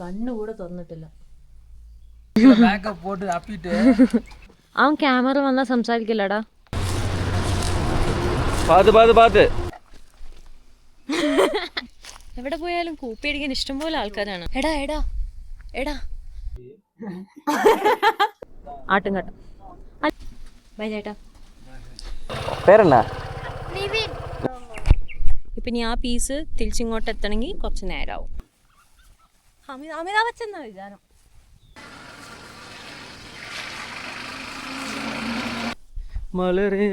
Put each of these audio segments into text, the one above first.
കണ്ണുകൂടെ തുറന്നിട്ടില്ല. അവൻ ക്യാമറ വന്നാ സംസാരിക്കില്ലടാ. എവിടെ പോയാലും കൂപ്പിയടിക്കാൻ ഇഷ്ടംപോലെ ആൾക്കാരാണ്. എടാ എടാ എടാ ആട്ടുംകാട്ടം. ബൈ ചേട്ടാ. പേരെന്നാ? ഇപ്പൊ ഇനി ആ പീസ് തിരിച്ചിങ്ങോട്ട് എത്തണമെങ്കിൽ കുറച്ച് നേരമാവും. അമിതാഭ് ബച്ചൻ എന്നാ വിചാരം. മലരേ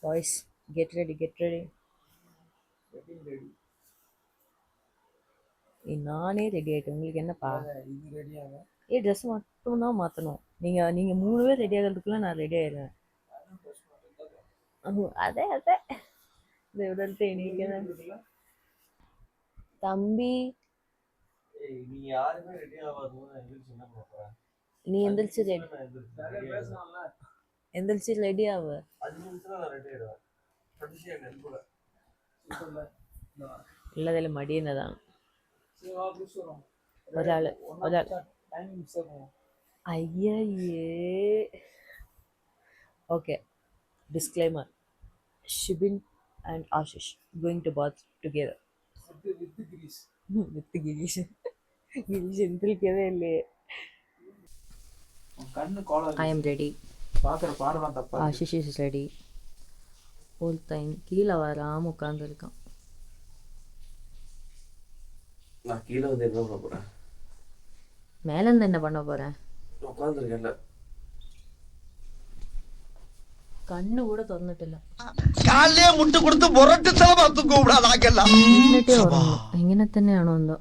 Boys, get ready. நானே ரெடி ஆகிட்டேன். உங்களுக்கு என்னப்பா? ட்ரெஸ் மட்டும் தான் மாற்றணும். நீங்கள் 3 பேர் ரெடி ஆகிறதுக்குள்ள நான் ரெடி ஆயிடுவேன். அதே இது விடல்ட்டு எனக்கு தம்பி நீ எந்திரிச்சு ரெடி ஆகு. ഉള്ളതെല്ലാം മടിയുന്നതാണ്. ഒരാൾ അയ്യേ. Okay, disclaimer. Shibin and Ashish going to bath together with Girish. Girish എന്തിരിക്കതേ അല്ലേ. I'm ready. Ashish is ready. ஒருத்தன் கீழே வராம உட்காந்துருக்கான். நான் கீழே வந்து என்ன பண்ண போறேன்? மேல இருந்து என்ன பண்ண போறேன்? உட்காந்துருக்கேன்ல. കണ്ണു കൂടെ തുറന്നിട്ടില്ല. കാലിലെ മുട്ട് കൊടുത്ത് പുറത്ത് തലമാത്തും കൂടാതാക്കല്ല. ഇങ്ങനെ തന്നെയാണോ എന്തോ.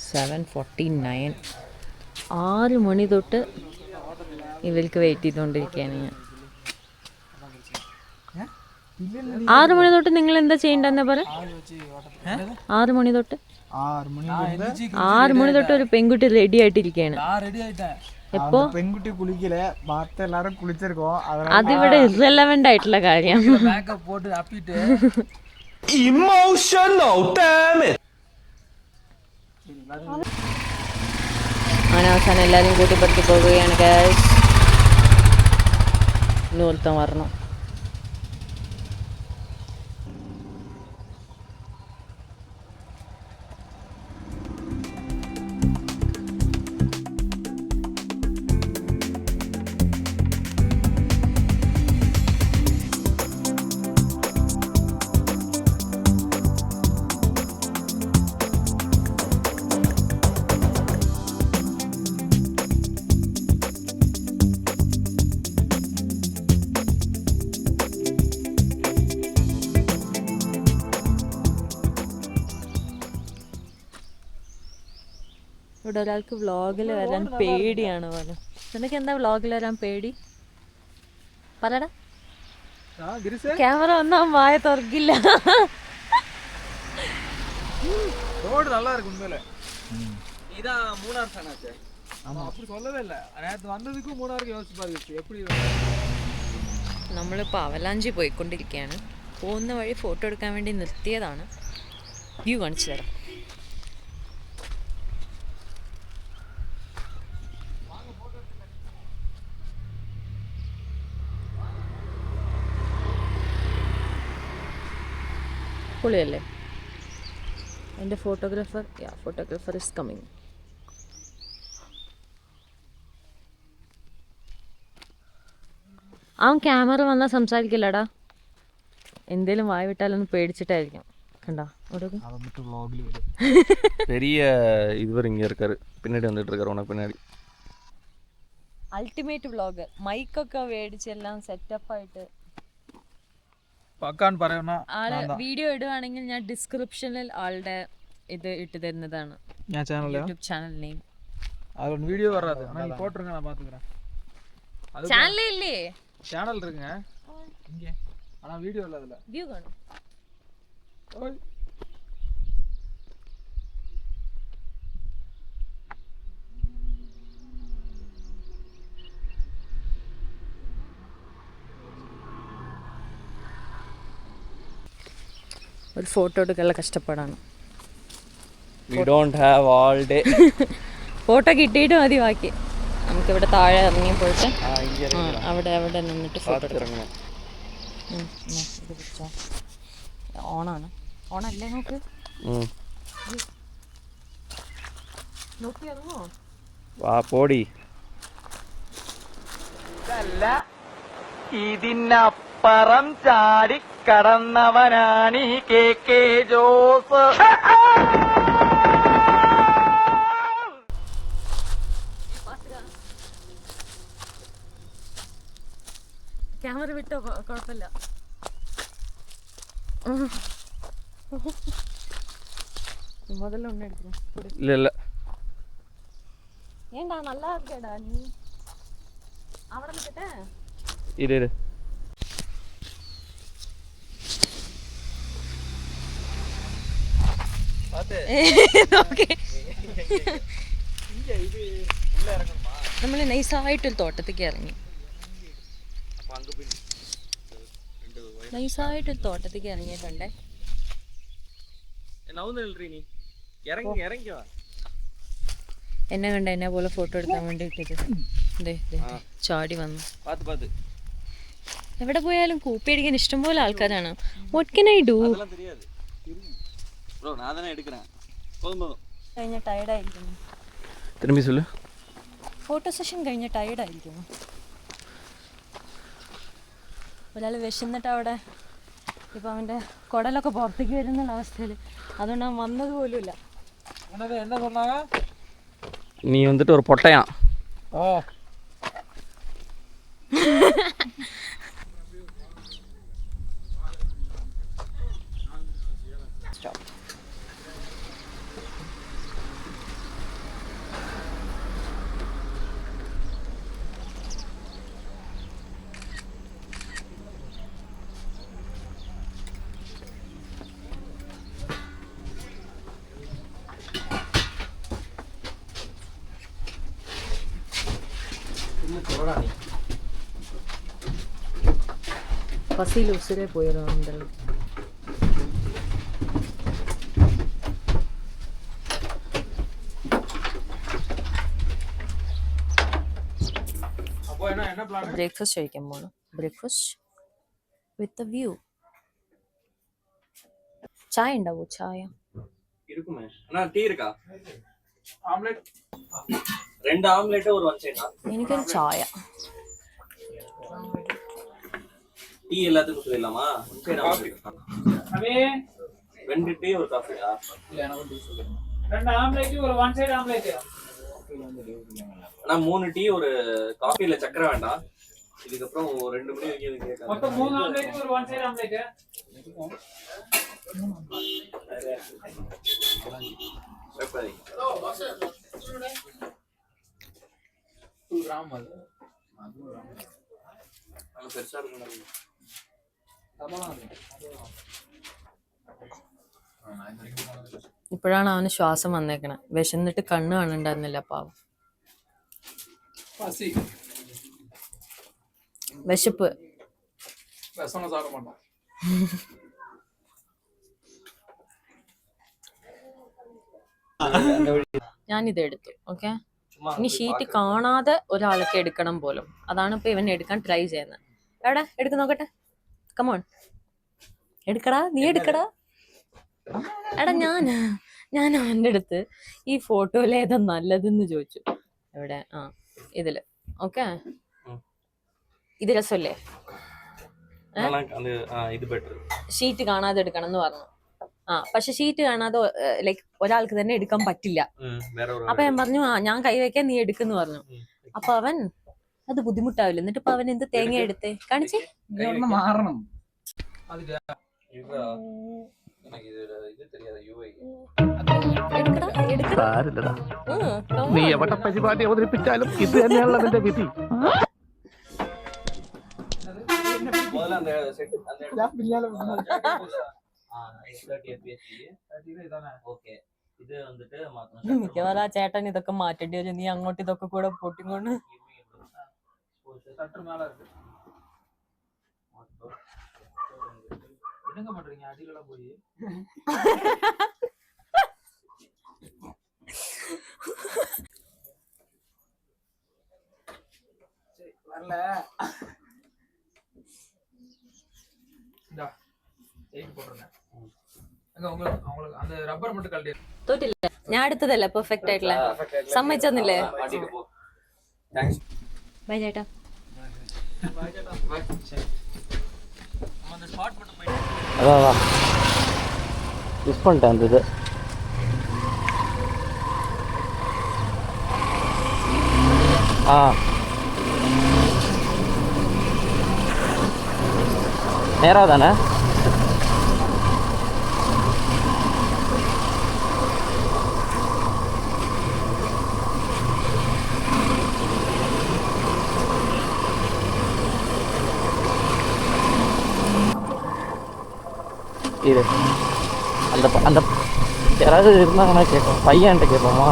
7:49. 6 മണി തൊട്ട് ഇവർക്ക് വെയിറ്റ് ചെയ്തുകൊണ്ടിരിക്കുകയാണ് ഞാൻ. 6 മണി തൊട്ട് നിങ്ങൾ എന്താ ചെയ്യണ്ടെന്നാ പറ? 6 മണി തൊട്ട് ഒരു പെൺകുട്ടി റെഡി ആയിട്ടിരിക്കുകയാണ്. എപ്പോ പെൺകുട്ടി കുളിക്കല ബാക്കി എല്ലാരും കുളിച്ചിരിക്കോ. അതിവിടെ ഇറലവന്റ് ആയിട്ടുള്ള കാര്യം. അങ്ങനെ അവസാനം എല്ലാവരും കൂട്ടിപ്പടുത്തി പോവുകയാണ്. നൂൽത്തം വരണം. ഇവിടെ ഒരാൾക്ക് വ്ളോഗിൽ വരാൻ പേടിയാണ് പോലെ. നിനക്ക് എന്താ വ്ളോഗിൽ വരാൻ പേടി? പറയടാ. ക്യാമറ വന്നാ വായ തുറക്കില്ല. ரோடு நல்லா இருக்கு உண்மையில. இதான் மூணார் தானாச்சே. ஆமா, அப்படி சொல்லவே இல்லை. நேற்று வந்ததுக்கும் மூணாருக்கு யோசிச்சு பாருங்க எப்படி. നമ്മളിപ്പോൾ അവലാഞ്ചി പോയിക്കൊണ്ടിരിക്കുകയാണ്. പോകുന്ന വഴി ഫോട്ടോ എടുക്കാൻ വേണ്ടി നിർത്തിയതാണ്. വ്യൂ കാണിച്ചു തരാം. പൊളിയല്ലേ? എൻ്റെ ഫോട്ടോഗ്രാഫർ ഇസ് കമ്മിങ്. അവൻ ക്യാമറ വന്നാൽ സംസാരിക്കില്ലടാ. എന്തേലും വായ വിട്ടാലൊന്ന് പേടിച്ചിട്ടായിരിക്കും. കണ്ടാ பெரிய இதுவர் இங்கே இருக்காரு, பின்னாடி வந்துட்டு இருக்காரு உனக்கு பின்னாடி. Ultimate vlogger. മൈക്കൊക്കെ മേടിച്ച് എല്ലാം സെറ്റപ്പ് ആയിട്ട് പക്കാന്ന് പറയുന്ന ആള് വീഡിയോ ഇടുവാണെങ്കിൽ ഞാൻ ഡിസ്ക്രിപ്ഷനിൽ ആളുടെ ഇത് ഇട്ട് തരുന്നതാണ്. YouTube channel name. அது ஒன்று வீடியோ வராது. ஆனால் நீங்கள் போட்டுருங்க, நான் பார்த்துக்கிறேன். அது சேனலே இல்லையே. சேனல் இருக்குங்க இங்கே, ஆனால் வீடியோ இல்லை அதில். வியூ காணும். ஓய் ഒരു ഫോട്ടോ എടുക്കാനുള്ള കഷ്ടപ്പാടാണ്. We don't have all day. Photo കിട്ടിയിട്ട് മതി ബാക്കി. നമുക്കിവിടെ താഴെ ഇറങ്ങി പോയിട്ട് അവിടെ അവിടെ നിന്നിട്ട് ഫോട്ടോ എടുക്കണം. ഇത് പിടിച്ചോ. ഓണാണ്. ഓണല്ലേ നോക്ക്. നോക്കി ഇറങ്ങോ. വാ പോടി. ഇതിനപ്പുറം ചാടി കടന്നവനാണ് ഈ KK ജോസ്. ക്യാമറ വിട്ടോ, കുഴപ്പമില്ല. முதல்ல ஒன்று எடுக்கிறேன். இல்லை இல்லை ஏண்டா நல்லா இருக்கேடா நீ. അവിടെ നിൽക്കട്ടെ. ഇരു നമ്മൾ നൈസായിട്ടൊരു തോട്ടത്തേക്ക് ഇറങ്ങി. നൈസായിട്ടൊരു തോട്ടത്തേക്ക് ഇറങ്ങിയിട്ടുണ്ടേ. എന്നെ കണ്ട എന്നെ പോലെ ഫോട്ടോ എടുക്കാൻ വേണ്ടിയിട്ടത് ചാടി വന്നു. എവിടെ പോയാലും കൂപ്പി അടിക്കാൻ ഇഷ്ടംപോലെ ആൾക്കാരാണ്. What can I do? കഴിഞ്ഞ ടയർഡായിരിക്കുന്നു. തിരുമ്പി ചൊല്ലു. ഫോട്ടോ സെഷൻ കഴിഞ്ഞ ടയർഡായിരിക്കുന്നു. ഒരാൾ വിശന്നിട്ട് അവിടെ ഇപ്പം അവൻ്റെ കുടലൊക്കെ പുറത്തേക്ക് വരുന്ന അവസ്ഥയിൽ, അതുകൊണ്ട് അവൻ വന്നത് പോലുമില്ല. என்ன சொன்னாங்க? நீ வந்துட்டு ஒரு பொட்டையா. ஓ പസിയിൽ ഉസിരെ പോയതാണ്. ബ്രേക്ക്ഫാസ്റ്റ് കഴിക്കാൻ പോകണം. Breakfast with view. ചായ ഉണ്ടാവോ? ചായ இருக்குமே. அண்ணா டீ இருக்கா? ஆம்லெட் 2 ஆம்லெட் ஒரு ஒன் சைடா. എനിക്കൊരു ചായ. டீ எல்லாத்துக்கும் சொல்லிடலாமா? One side omelette. அவே 2 டீ ஒரு காஃபியா? இல்ல எனக்கு டீ சொல்லுங்க. 2 ஆம்லெட் ஒரு ஒன் சைடு ஆம்லெட். அண்ணா 3 டீ ஒரு காஃபில சக்கரை வேண்டாம். இதுக்கு அப்புறம் 2 மணி வரைக்கும் கேட்காத. மொத்தம் 3 ஆம்லெட் ஒரு ஒன் சைடு ஆம்லெட். சரி. கிராம் அது. அது பெருசா இருக்கும். ഇപ്പോഴാണ് അവന് ശ്വാസം വന്നേക്കണേ. വിശന്നിട്ട് കണ്ണ് കാണുന്നുണ്ടായിരുന്നില്ല പാവം. വിശപ്പ്. ഞാനിത് എടുത്തു. ഓക്കെ, ഇനി ഷീറ്റ് കാണാതെ ഒരാൾക്ക് എടുക്കണം പോലും. അതാണ് ഇപ്പൊ ഇവൻ എടുക്കാൻ ട്രൈ ചെയ്യുന്നത്. എവിടെ എടുക്ക് നോക്കട്ടെ. കമോൺ എടുക്കടാ, നീ എടുക്കടാ. എടാ ഞാൻ അവൻ്റെ അടുത്ത് ഈ ഫോട്ടോയിൽ ഏതാ നല്ലതെന്ന് ചോദിച്ചു. എവിടെ? ആ ഇതില്. ഓക്കെ, ഇത് രസമല്ലേ? ഷീറ്റ് കാണാതെ എടുക്കണം എന്ന് പറഞ്ഞു. പക്ഷെ ഷീറ്റ് കാണാതെ ലൈക്ക് ഒരാൾക്ക് തന്നെ എടുക്കാൻ പറ്റില്ല. അപ്പൊ ഞാൻ പറഞ്ഞു ഞാൻ കൈവയ്ക്കാൻ, നീ എടുക്കെന്ന് പറഞ്ഞു. അപ്പൊ അവൻ അത് ബുദ്ധിമുട്ടാവില്ല. എന്നിട്ട് ഇപ്പൊ അവൻ എന്ത് തേങ്ങ എടുത്തേ കാണിച്ചേ. മാറണം. எனக்கு இது தெரியாது UI. എടുക്കടാ എടുക്കടാ സാരില്ലടാ come നീ on. എവിടെ പരിപാടി അവതരിപ്പിച്ചാലും ഇത് തന്നെയാണല്ലോ നിന്റെ വിധി முதல்ல அந்த செட் அந்த ஓகே இது வந்துட்டு மாத்தணும். മിക്കവാറും ആ ചേട്ടൻ ഇതൊക്കെ മാറ്റേണ്ടി വരും. നീ അങ്ങോട്ട് ഇതൊക്കെ കൂടെ പൊട്ടിക്കൊണ്ട് சற்று மேல இருக்கு. என்னங்க பண்றீங்க அடியிலலாம் போய்? சரி வரல. இந்தா செயின் போடுறேன். அங்க உங்களுக்கு அந்த ரப்பர் மட்டும் கழட்டி. തോറ്റില്ല. ഞാൻ എടുത്തതല്ലേ പെർഫെക്റ്റ് ആയിട്ടുള്ള. സമ്മതിച്ചെന്നില്ലേ? மாட்டிட்டு போ. தேங்க்ஸ். ബൈ ചേട്ടാ. பை சேட்டா. பை. சரி. நம்ம அந்த ஸ்பாட் மட்டும் போய். அதான் மிஸ் பண்ணிட்டேன் அந்த இது. நேராக தானே? இது அந்த அந்த யாராவது இருந்தாங்கன்னா கேட்போம். பையன்கிட்ட கேட்போமா?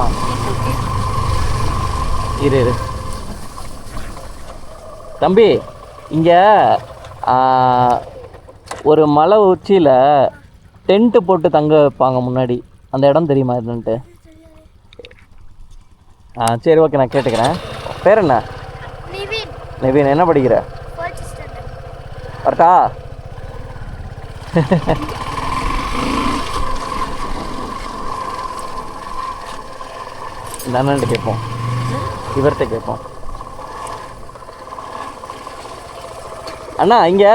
இரு தம்பி, இங்கே ஒரு மலை உச்சியில் டென்ட்டு போட்டு தங்க வைப்பாங்க முன்னாடி. அந்த இடம் தெரியுமா என்னன்ட்டு? சரி ஓகே, நான் கேட்டுக்கிறேன். பேர் என்ன? நிவின். என்ன படிக்கிற? வரட்டா? இந்த அண்ணன்ட்ட கேட்போம், இவர்கிட்ட கேட்போம். அண்ணா, இங்கே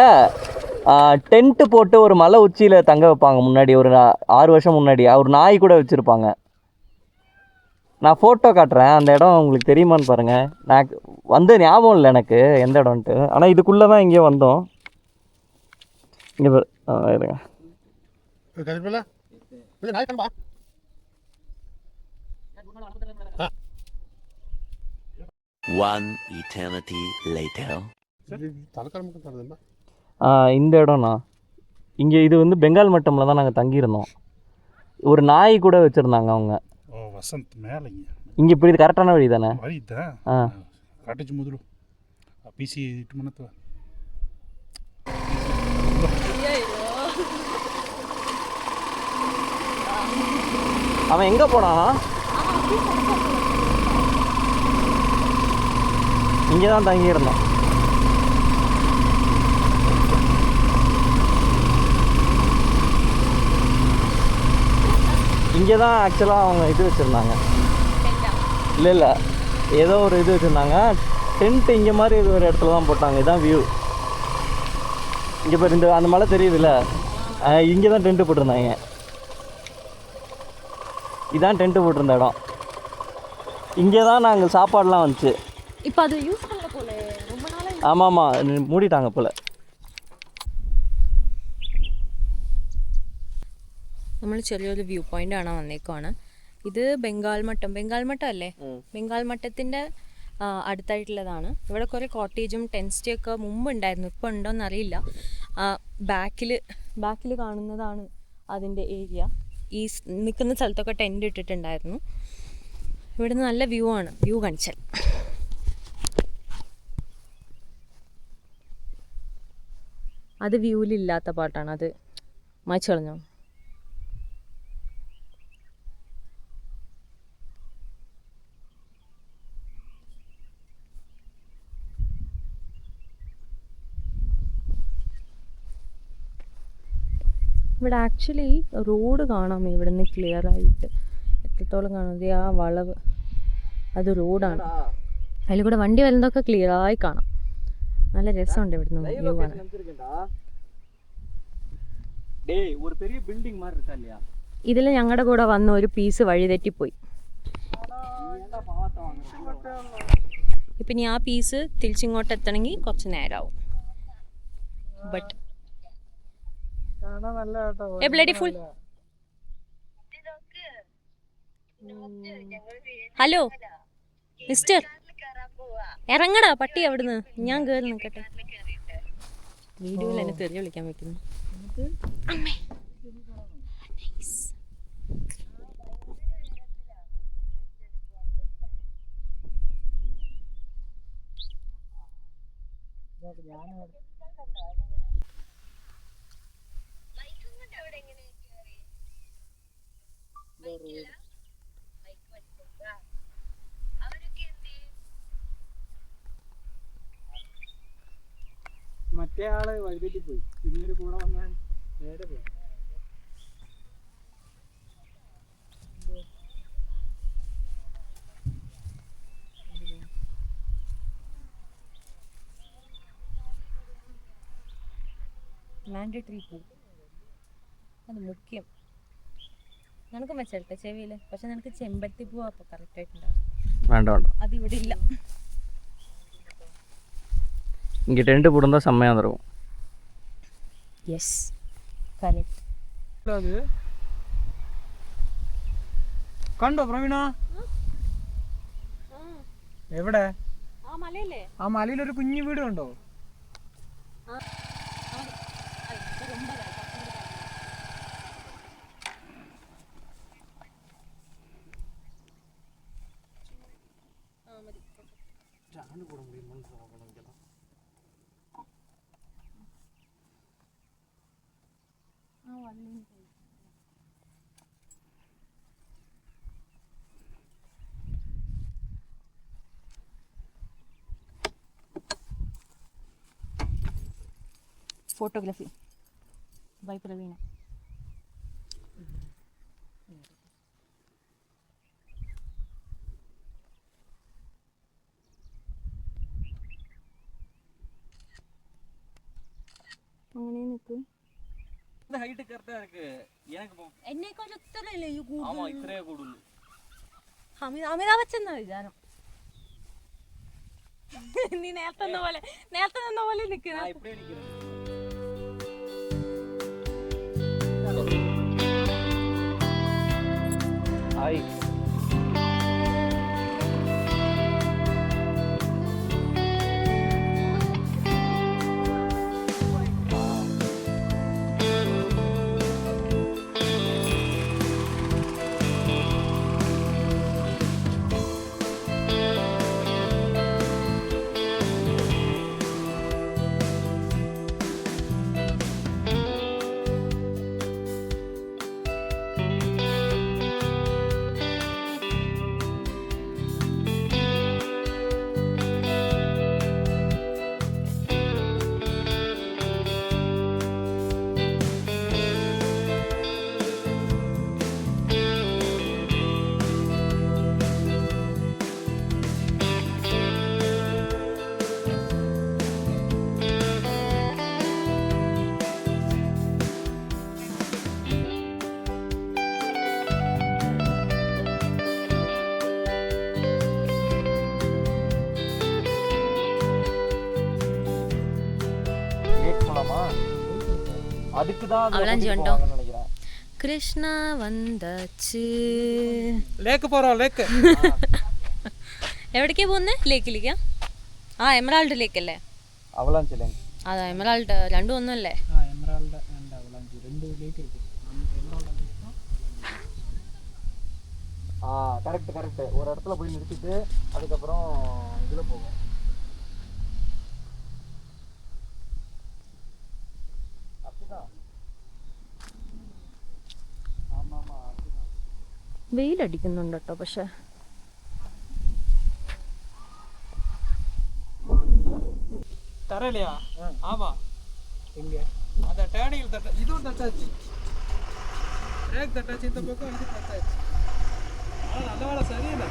டென்ட்டு போட்டு ஒரு மலை உச்சியில் தங்க வைப்பாங்க முன்னாடி, ஒரு 6 வருஷம் முன்னாடி. ஒரு நாய் கூட வச்சுருப்பாங்க. நான் ஃபோட்டோ காட்டுறேன், அந்த இடம் உங்களுக்கு தெரியுமான்னு பாருங்கள். நான் வந்து ஞாபகம் இல்லை எனக்கு எந்த இடம்ன்ட்டு. ஆனால் இதுக்குள்ளே தான் இங்கே வந்தோம். இங்கே இருங்க. One eternity later. இந்த இடம்ண்ணா, இங்கே இது வந்து பெங்கால் மட்டமில் தான் நாங்கள் தங்கியிருந்தோம். ஒரு நாய் கூட வச்சுருந்தாங்க அவங்க. வசந்த் மேலேங்க இங்கே இப்படி இது கரெக்டான வழி தானே? வழி தான். காட்டேஜ் முதಲು பிசி இட்டு மணத்துவ அவன் எங்கே போனானா? இங்கே தான் தங்கியிருந்தோம். இங்கே தான் ஆக்சுவலாக அவங்க இது வச்சுருந்தாங்க. இல்லை ஏதோ ஒரு இது வச்சுருந்தாங்க. டென்ட் இங்கே மாதிரி இது ஒரு இடத்துல தான் போட்டாங்க. இதுதான் வியூ. இங்கே பாரு, இந்த அந்த மலை தெரியுதுல்ல, இங்கே தான் டென்ட்டு போட்டிருந்தாங்க. இதான் டென்ட்டு போட்டிருந்த இடம். இங்கே தான் நாங்கள் சாப்பாடுலாம் வந்துச்சு. இப்போ அது யூஸ் பண்ணல போல, ரொம்ப நாளாக. ஆமாம், மூடிட்டாங்க போல். നമ്മൾ ചെറിയൊരു വ്യൂ പോയിന്റ് ആണ് വന്നേക്കുവാണ്. ഇത് ബംഗാൾ മട്ടം അല്ലേ? ബംഗാൾ മട്ടത്തിൻ്റെ അടുത്തായിട്ടുള്ളതാണ്. ഇവിടെ കുറേ കോട്ടേജും ടെൻറ്റ് സ്റ്റേ ഒക്കെ മുമ്പ് ഉണ്ടായിരുന്നു, ഇപ്പോൾ ഉണ്ടോയെന്ന് അറിയില്ല. ബാക്കിൽ കാണുന്നതാണ് അതിൻ്റെ ഏരിയ. ഈ നിൽക്കുന്ന സ്ഥലത്തൊക്കെ ടെൻറ്റ് ഇട്ടിട്ടുണ്ടായിരുന്നു. ഇവിടുന്ന് നല്ല വ്യൂ ആണ്. വ്യൂ കാണിച്ചാൽ അത് വ്യൂവിലില്ലാത്ത പാട്ടാണ്. അത് മായ്ച്ചു കളഞ്ഞോ? ഇവിടെ ആക്ച്വലി റോഡ് കാണാം ഇവിടെ നിന്ന് ക്ലിയർ ആയിട്ട്. എത്രത്തോളം കാണുന്നത് ആ വളവ്, അത് റോഡാണ്. അതിൽ കൂടെ വണ്ടി വരുന്നതൊക്കെ ക്ലിയറായി കാണാം. നല്ല രസമുണ്ട് ഇവിടുന്ന് വ്യൂ കാണാൻ. ഇതിൽ ഞങ്ങളുടെ കൂടെ വന്ന ഒരു പീസ് വഴിതെറ്റിപ്പോയി. ഇപ്പം ഇനി ആ പീസ് തിരിച്ചിങ്ങോട്ട് എത്തണമെങ്കിൽ കുറച്ച് നേരമാവും. But a bloody fool hello mister ഇറങ്ങടാ പട്ടി അവിടുന്ന് ഞാൻ കേറി നിൽക്കട്ടെ വീഡിയോയിൽ എന്നെ തെറി വിളിക്കാൻ വെക്കുന്നു അമ്മേ മറ്റേ ആള് വഴിതെറ്റി പോയി പിന്നീട് കൂടെ വന്നാൽ നേരെ പോയി മാൻഡേറ്ററി പൂ അത് മുഖ്യം നിനക്ക് വെച്ചിട്ടെ ചെവിയിൽ പക്ഷെ നിനക്ക് ചെമ്പരത്തി പൂ അപ്പോൾ കറക്റ്റ് ആയിട്ടുണ്ടാവും வேண்டாம் வேண்டாம் അത് ഇവിടെ ഇല്ല இங்கே டென்ட்டு போட்டிருந்தா செம்மையாக இருக்கும் യെസ് കറക്റ്റ് അത് കണ്ടോ പ്രവീണ എവിടെ ആ മലയല്ലേ ആ മലയിലൊരു കുഞ്ഞു വീട് കണ്ടോ ഫോട്ടോഗ്രാഫി ബൈ പ്രവീണ അങ്ങനെ നിൽക്കും இந்த ஹைட்டு கரெக்டாக இருக்குது எனக்கு എന്നേക്കാൾ ഇത്രയല്ലേ ഈ കൂടുതൽ ஆமாம் இத்தனையே கூடுதல் അമിതാഭ് ബച്ചൻ എന്നാ വിചാരം നീ നേരത്തെ നിന്ന പോലെ നിൽക്കുന്ന இப்படியே நிற்கிறேன் ஹாய் அதுக்கு தான் அவளாஞ்சி வந்துட்டோம் கிருஷ்ணா வந்தாச்சு ലേക്ക് പോറോ ലേക്ക് എവിടേക്കാ പോകുന്നത് ലേക്കിലേക്കാ ആ എമറാൾഡ് ലേക്ക് അല്ലേ അവലാഞ്ചി ലേക്ക് അതാ എമറാൾഡ് രണ്ടും ഒന്നല്ലേ ആ എമറാൾഡ് ആൻഡ് അവലാഞ്ചി രണ്ട് ലേക്ക് இருக்கு கரெக்ட் ஒரு இடத்துல போய் நிறுத்திட்டு அதுக்கப்புறம் இதில் போகும் அப்படிதான் വെയിലടിക്കുന്നുണ്ട് കേട്ടോ പക്ഷെ തറയിലെയാ ആവാ എங்கே അതെ ടേണിയിൽ തട്ട ഇതും തട്ടാச்சு ബ്രേക്ക് തട്ടാச்சு இந்த பக்கம் இது தட்டாச்சு நல்ல வேலை சரியில்லை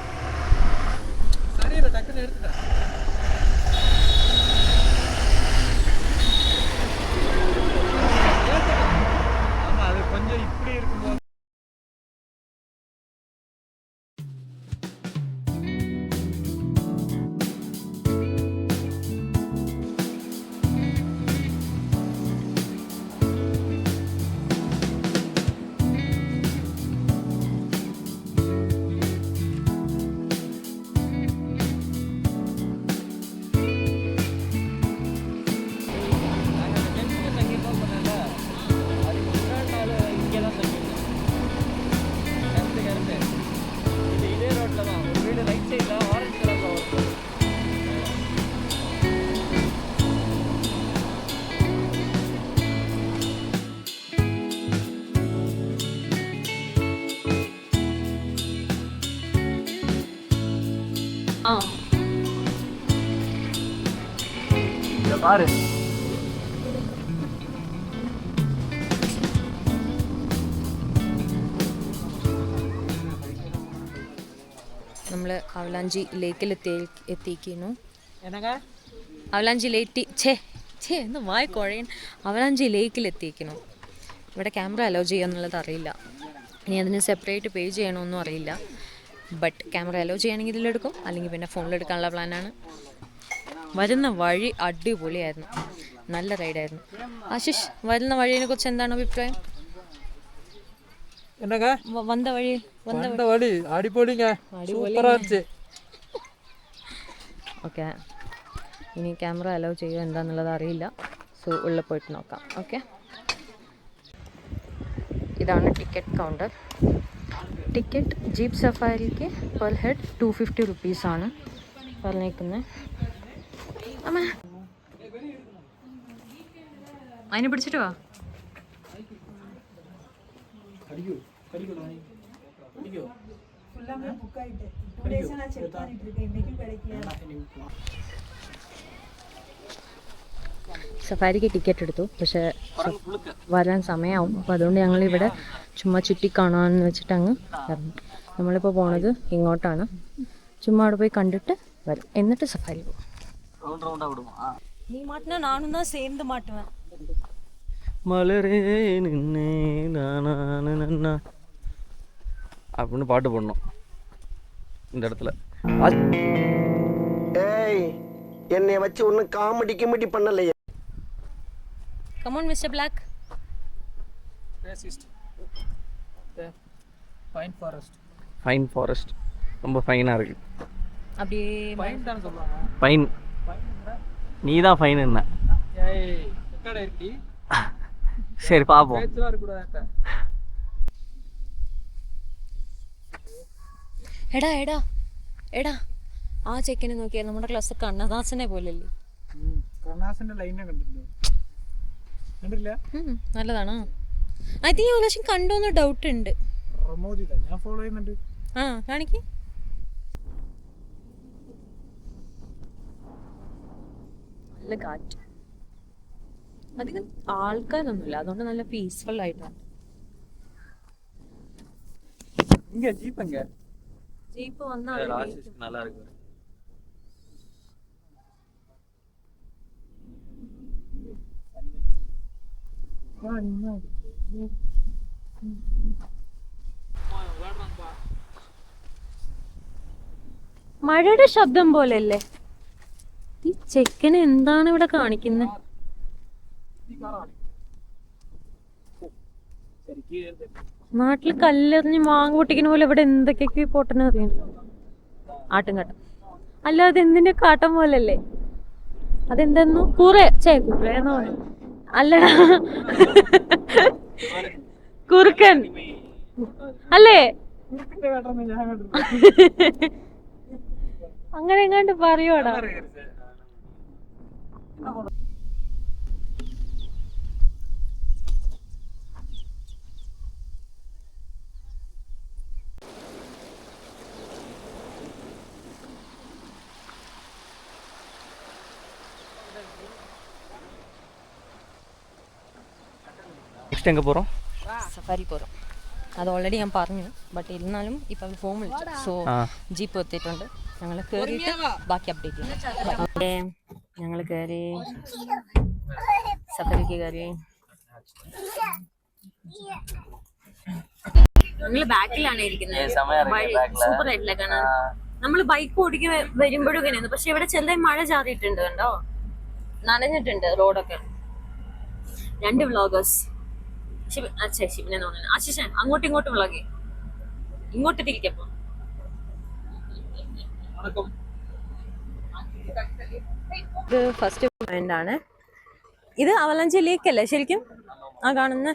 டக்குன்னு எடுத்துட்டேன் ஆமா அது கொஞ்சம் இப்படி இருக்கும்போது பாரு. നമ്മൾ അവലാഞ്ചി ലേക്കിൽ എത്തിക്കുന്നു. എന്നൊക്കെ അവലാഞ്ചി എന്ന് വായി കുഴയൻ. അവലാഞ്ചി ലേക്കിൽ എത്തിക്കുന്നു. ഇവിടെ ക്യാമറ അലോ ചെയ്യുമെന്നുള്ളത് അറിയില്ല. ഇനി അതിന് സെപ്പറേറ്റ് പേ ചെയ്യണമെന്നും അറിയില്ല. ബട്ട് ക്യാമറ അലോ ചെയ്യുകയാണെങ്കിൽ ഇതിലെടുക്കും, അല്ലെങ്കിൽ പിന്നെ ഫോണിലെടുക്കാനുള്ള പ്ലാനാണ്. വരുന്ന വഴി അടിപൊളിയായിരുന്നു, നല്ല റൈഡായിരുന്നു. ആശിഷ്, വരുന്ന വഴിയെ കുറിച്ച് എന്താണ് അഭിപ്രായം? എന്നൊക്കെ വന്ന വഴി അടിപൊളിங்க സൂപ്പറാ இருந்துச்சு. ഓക്കെ, ഇനി ക്യാമറ അലോ ചെയ്യുമോ എന്താണെന്നുള്ളത് അറിയില്ല. സോ ഉള്ളിൽ പോയിട്ട് നോക്കാം. ഓക്കെ, ഇതാണ് ടിക്കറ്റ് കൗണ്ടർ. ടിക്കറ്റ് ജീപ്പ് സഫാരിക്ക് പെർ ഹെഡ് 250 റുപ്പീസാണ് പറഞ്ഞേക്കുന്നത്. അമ്മ അതിനെ പിടിച്ചിട്ട് വാ. സഫാരിക്ക് ടിക്കറ്റ് എടുത്തു, പക്ഷെ വരാൻ സമയമാവും. അപ്പോൾ അതുകൊണ്ട് ഞങ്ങളിവിടെ ചുമ്മാ ചുറ്റി കാണാമെന്ന് വെച്ചിട്ട് അങ്ങ് ഇറങ്ങി. നമ്മളിപ്പോൾ പോണത് ഇങ്ങോട്ടാണ്. ചുമ്മാ അവിടെ പോയി കണ്ടിട്ട് വരും, എന്നിട്ട് സഫാരി പോകും. നീ മാറ്റിനാ നാനും தான் சேர்ந்து மாட்டுவேன். மலரே நின்னே அப்படின்னு பாட்டு போடணும் இந்த இடத்துல. ஏய், என்னை வச்சு ஒன்னும் காமெடி பண்ணலையே. Come on Mr. Black. Fine forest ரொம்ப ஃபைனாக இருக்குது. அப்படியே ஃபைன் நீ தான் ஃபைன் என்ன? சரி பார்ப்போம். എടാ എടാ എടാ, ആ ചെക്കനെ നോക്കിയാൽ നമ്മുടെ ക്ലാസ് കണ്ണദാസനെ പോലല്ലേ? കണ്ണാസിന്റെ ലൈനെ കണ്ടിട്ടുണ്ടോ? കണ്ടില്ല. നല്ലതാണോ? അത് ഈ പ്രാവശ്യം കണ്ടോന്ന് ഡൗട്ട് ഉണ്ട്. ഞാൻ ഫോളോ ചെയ്യുന്നുണ്ട്. ആ കാണിക്ക്. നല്ല കാറ്റ്, അധികം ആൾക്കാരൊന്നുമില്ല, അതുകൊണ്ട് നല്ല പീസ്ഫുൾ ആയിട്ടാണ്. ജീപ്പ് വന്നാൽ நல்லா இருக்கு. മഴയുടെ ശബ്ദം പോലെയല്ലേ? ഈ ചെക്കന് എന്താണ് ഇവിടെ കാണിക്കുന്നത്? നാട്ടിൽ കല്ലെറിഞ്ഞ് മാങ്ങ പൊട്ടിക്കുന്ന പോലെ ഇവിടെ എന്തൊക്കെയൊക്കെ പൊട്ടനെ അറിയുന്നു. ആട്ടുംകാട്ടം അല്ലാതെ എന്തിന്റെ കാട്ടം പോലല്ലേ? അതെന്തെന്നു കുറേന്ന് പറഞ്ഞു. അല്ലടാ, കുറുക്കൻ അല്ലേ? അങ്ങനെ എങ്ങാണ്ട് പറയോടാ. നെക്സ്റ്റ് എங்கே പോகிறோம்? സഫാരി പോகிறோம். അത് ഓൾറെഡി ഞാൻ പറഞ്ഞു, ബട്ട് ഇരുന്നാലും ഇപ്പം ഫോൺ വിളിച്ചു. സോ ജീപ്പ് എത്തിയിട്ടുണ്ട്. ഞങ്ങൾ കയറിയിട്ട് ബാക്കി അപ്ഡേറ്റ് ചെയ്യാം. ഞങ്ങൾ കയറി, സഫാരിക്ക് കയറി. ഞങ്ങൾ ബാക്കിലാണ് ഇരിക്കുന്നത്. സൂപ്പർ ആയിട്ടില്ല കാണാൻ. നമ്മൾ ബൈക്ക് ഓടിക്ക് വരുമ്പോഴും ഇങ്ങനെയാണ്, പക്ഷെ ഇവിടെ ചെറുതായി മഴ ചാറിയിട്ടുണ്ട്. കണ്ടോ, നനഞ്ഞിട്ടുണ്ട് റോഡൊക്കെ. 2 വ്ളോഗേഴ്സ്, ശിവനെ തോന്നുന്നു. ആശിഷൻ അങ്ങോട്ടും ഇങ്ങോട്ടും വ്ളോഗ്, ഇങ്ങോട്ട് തിരിക്കപ്പോ. ഇത് ഫസ്റ്റ് പോയിന്റ് ആണ്. ഇത് അവലാഞ്ചി ലേക്ക് അല്ലേ ശരിക്കും? ആ കാണുന്ന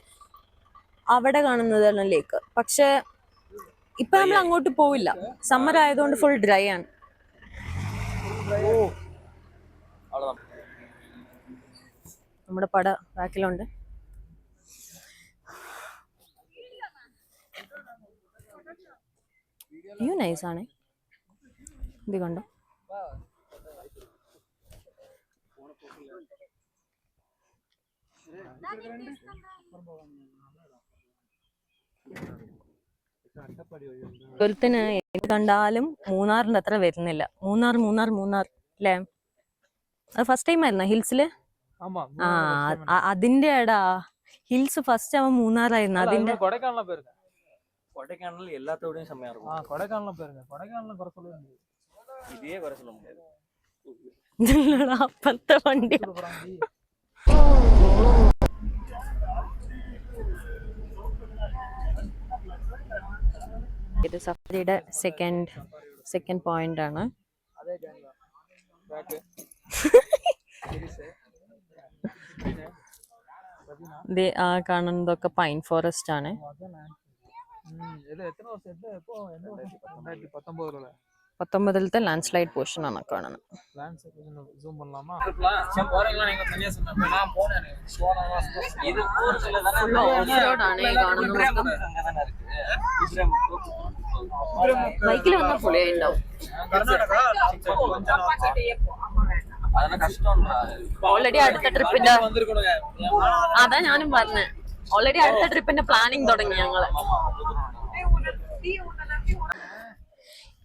അവിടെ കാണുന്നതാണ് ലേക്ക്. പക്ഷെ ഇപ്പൊ നമ്മൾ അങ്ങോട്ട് പോവില്ല, സമ്മർ ആയതുകൊണ്ട് ഫുൾ ഡ്രൈ ആണ്. നമ്മുടെ പട ബാക്കിലുണ്ട്. വ്യൂ നൈസാണ്. ഇത് കണ്ടോ, ഒരുത്തിന് എന്ത് കണ്ടാലും മൂന്നാറിന്റെ അത്ര വരുന്നില്ല. മൂന്നാർ അല്ലേ? അത് ഫസ്റ്റ് ടൈം ആയിരുന്ന ഹിൽസില്? ஆமா അതിന്റെ എടാ ഹിൽസ് ഫസ്റ്റ് അവൻ മൂന്നാറായിരുന്നു. അതിന്റെ கொடைக்கானல் போயிருக்கேன். கொடைக்கானல் எல்லாத்தோடையும் செம்மையா இருக்கும். கொடைக்கானல் போயிருக்கேன். கொடைக்கானல் குறை சொல்ல முடியாது. இதே குறை சொல்ல முடியாது. അപ്പുറത്തെ വണ്ടി. ഇത് സഫാരിയുടെ സെക്കൻഡ് പോയിന്റ് ആണ്. ഇത് ആ കാണുന്നതൊക്കെ പൈൻ ഫോറസ്റ്റ് ആണ്. ഇത് എത്ര വർഷം എപ്പോ 2019 19ത്തെ ലാൻഡ് സ്ലൈഡ് പോർഷൻ ആണ് കാണുന്നത്. ஜூம் பண்ணலாமா? இது ஊர்ல தானே Full off-road ആണ് ഈ കാണുന്നത്. ബൈക്കിൽ വന്നാൽ പൊളിയായിട്ടുണ്ടാവും. அதெல்லாம் கஷ்டம்டா. ഓൾറെഡി അടുത്ത ട്രിപ്പിന്റെ അതാ ഞാനും പറഞ്ഞേ. ഓൾറെഡി അടുത്ത ട്രിപ്പിന്റെ പ്ലാനിങ് തുടങ്ങി ഞങ്ങള്.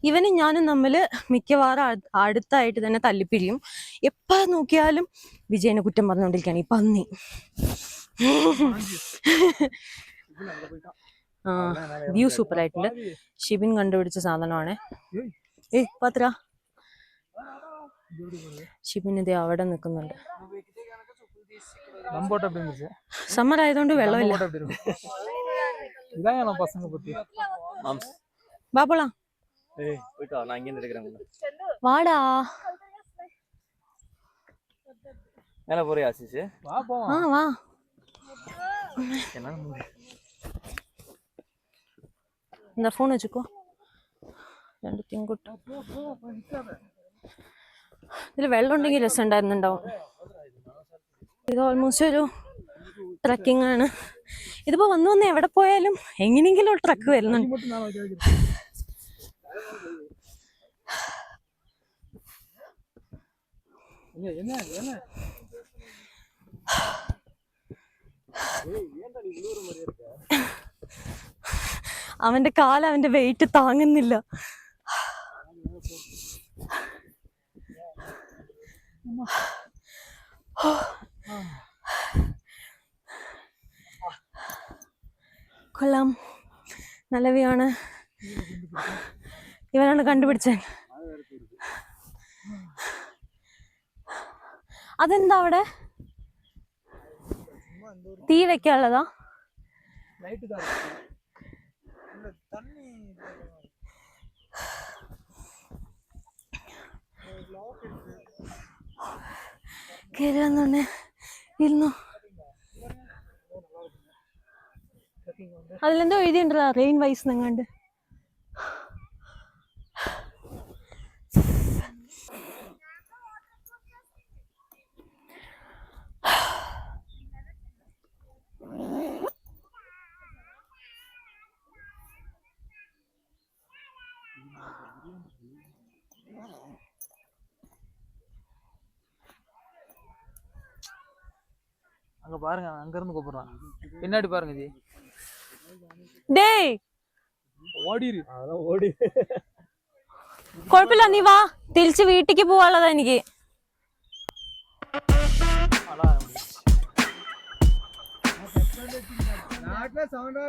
ഇവനും ഞാനും തമ്മില് മിക്കവാറും അടുത്തായിട്ട് തന്നെ തല്ലിപ്പിരിയും. എപ്പോ നോക്കിയാലും വിജയനെ കുറ്റം പറഞ്ഞുകൊണ്ടിരിക്കുകയാണ് ഈ പന്നി. ആ വ്യൂ സൂപ്പർ ആയിട്ടുണ്ട്. ഷിബിൻ കണ്ടുപിടിച്ച സാധനമാണ്. പാത്ര ഷിബിൻ ഇത് അവിടെ നിൽക്കുന്നുണ്ട്. സമ്മർ ആയതുകൊണ്ട് വെള്ളമില്ല. ബാബോളാ போயிட்டு நான் இங்க இருக்கிறேன். വാടാ மேல போறியா ஆசிஸ்? வா போவோம். ആ വാ. എന്താ ഫോൺ വെച്ചോ? രണ്ട് തിങ്കുട്ട. ഇതിൽ വെള്ളം ഉണ്ടെങ്കിൽ രസം ഉണ്ടായിരുന്നുണ്ടാവും. ഇത് ഓൾമോസ്റ്റ് ഒരു ട്രക്കിംഗ് ആണ്. ഇതിപ്പോ വന്ന് എവിടെ പോയാലും എങ്ങനെയെങ്കിലും ഒരു ട്രക്ക് വരുന്നുണ്ട്. അവന്റെ കാല് അവന്റെ വെയിറ്റ് താങ്ങുന്നില്ല. കൊള്ളാം, നല്ല വ്യൂ ആണ്. ഇവനാണ് കണ്ടുപിടിച്ചത്. അതെന്താ അവിടെ തീ വെക്കാനുള്ളതാ? കേറി വന്നോണ്ട് ഇരുന്നു. അതിലെന്തോ എഴുതിയുണ്ടല്ലോ റെയിൻ വൈസ് എന്നെങ്ങാണ്ട്. அங்க பாருங்க, அங்க இருந்து கூப்பிடுறான். பின்னாடி பாருங்க ஜி. டேய் ഓടിയിரு. அதான் ஓடி. കുഴപ്പമില്ല, നീ വാ. തിരിച്ച് വീട്ടിക്ക് പോവാനുള്ളതാ എനിക്ക്. നാട്ടിലെ സൗണ്ട്